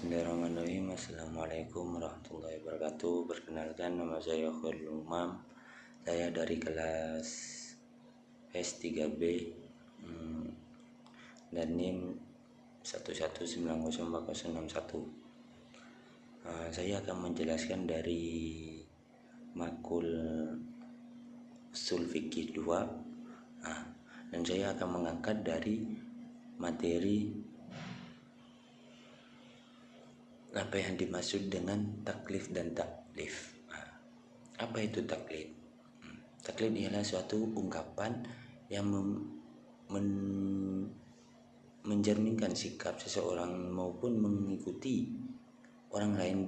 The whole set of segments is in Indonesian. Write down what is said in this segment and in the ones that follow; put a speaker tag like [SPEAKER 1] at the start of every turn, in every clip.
[SPEAKER 1] Bismillahirrahmanirrahim. Assalamualaikum warahmatullahi wabarakatuh. Perkenalkan, nama saya Khairul Umam. Saya dari kelas S3B dan NIM 1190461. Saya akan menjelaskan dari makul usul fikih 2. Dan saya akan mengangkat dari materi apa yang dimaksud dengan taklif dan taklif. Apa itu taklif? Taklif ialah suatu ungkapan yang mencerminkan sikap seseorang maupun mengikuti orang lain,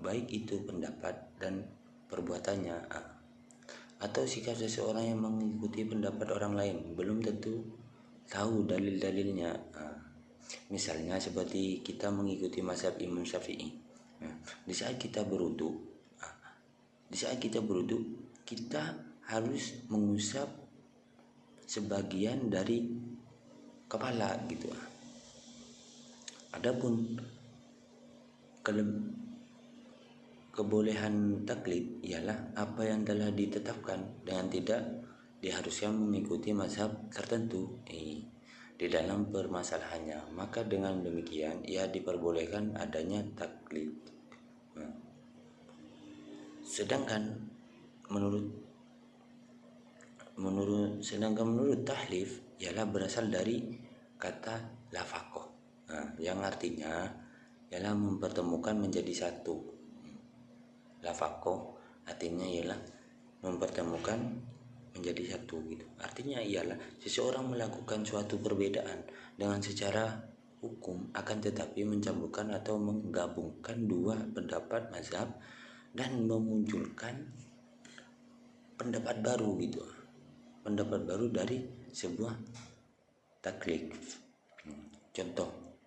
[SPEAKER 1] baik itu pendapat dan perbuatannya, atau sikap seseorang yang mengikuti pendapat orang lain belum tentu tahu dalil-dalilnya. Misalnya seperti kita mengikuti mazhab Imam Syafi'i. Di saat kita berwudu, kita harus mengusap sebagian dari kepala gitu. Adapun kebolehan taklid ialah apa yang telah ditetapkan dengan tidak diharuskan mengikuti mazhab tertentu di dalam permasalahannya, maka dengan demikian ia diperbolehkan adanya taklid. Sedangkan menurut tahlif ialah berasal dari kata lafaqoh, yang artinya ialah mempertemukan menjadi satu. Lafaqoh artinya ialah mempertemukan menjadi satu gitu. Artinya ialah seseorang melakukan suatu perbedaan dengan secara hukum, akan tetapi mencampurkan atau menggabungkan dua pendapat mazhab dan memunculkan pendapat baru gitu. Pendapat baru dari sebuah taklif. Contoh,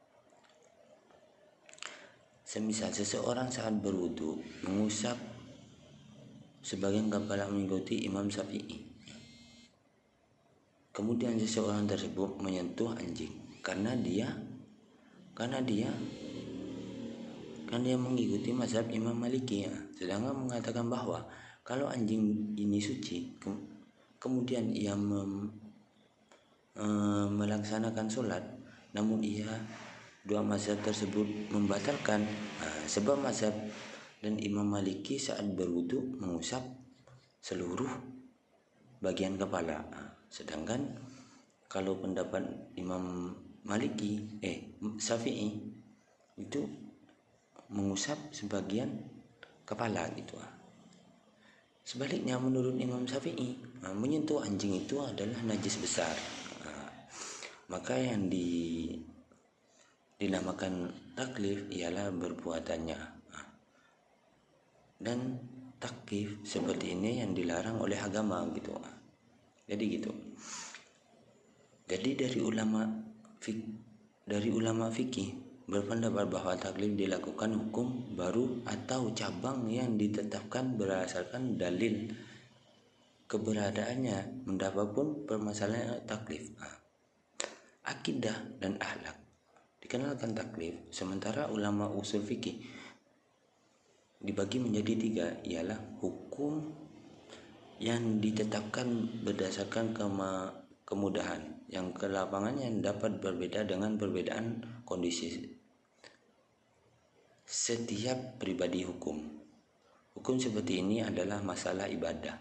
[SPEAKER 1] semisal seseorang saat berwudu mengusap sebagian kepala mengikuti Imam Syafi'i. Kemudian seseorang tersebut menyentuh anjing karena dia mengikuti mazhab Imam Maliki, sedangkan mengatakan bahwa kalau anjing ini suci, kemudian ia melaksanakan sholat, namun dua mazhab tersebut membatalkan, sebab mazhab dan Imam Maliki saat berwudu mengusap seluruh bagian kepala, sedangkan kalau pendapat Imam Syafi'i itu mengusap sebagian kepala gitu. Sebaliknya menurut Imam Syafi'i, menyentuh anjing itu adalah najis besar. Maka yang dinamakan taklif ialah berbuatannya. Dan taklif seperti ini yang dilarang oleh agama gitu. Jadi dari ulama fikih berpendapat bahwa taklif dilakukan hukum baru atau cabang yang ditetapkan berdasarkan dalil keberadaannya. Mendapatpun permasalahan taklif, akidah dan akhlak dikenalkan taklif. Sementara ulama usul fikih dibagi menjadi 3, ialah hukum yang ditetapkan berdasarkan kemudahan, yang kelapangannya dapat berbeda dengan perbedaan kondisi setiap pribadi. Hukum seperti ini adalah masalah ibadah.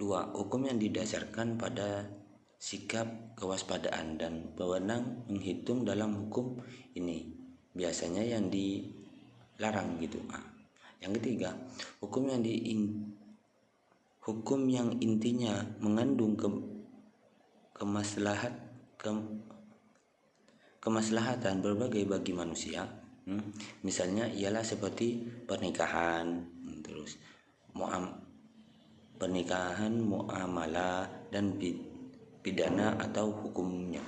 [SPEAKER 1] 2. Hukum yang didasarkan pada sikap kewaspadaan dan wewenang menghitung dalam hukum ini, biasanya yang dilarang gitu. Yang ketiga, hukum yang intinya mengandung kemaslahatan berbagai bagi manusia. Misalnya ialah seperti pernikahan, muamalah dan pidana atau hukumnya.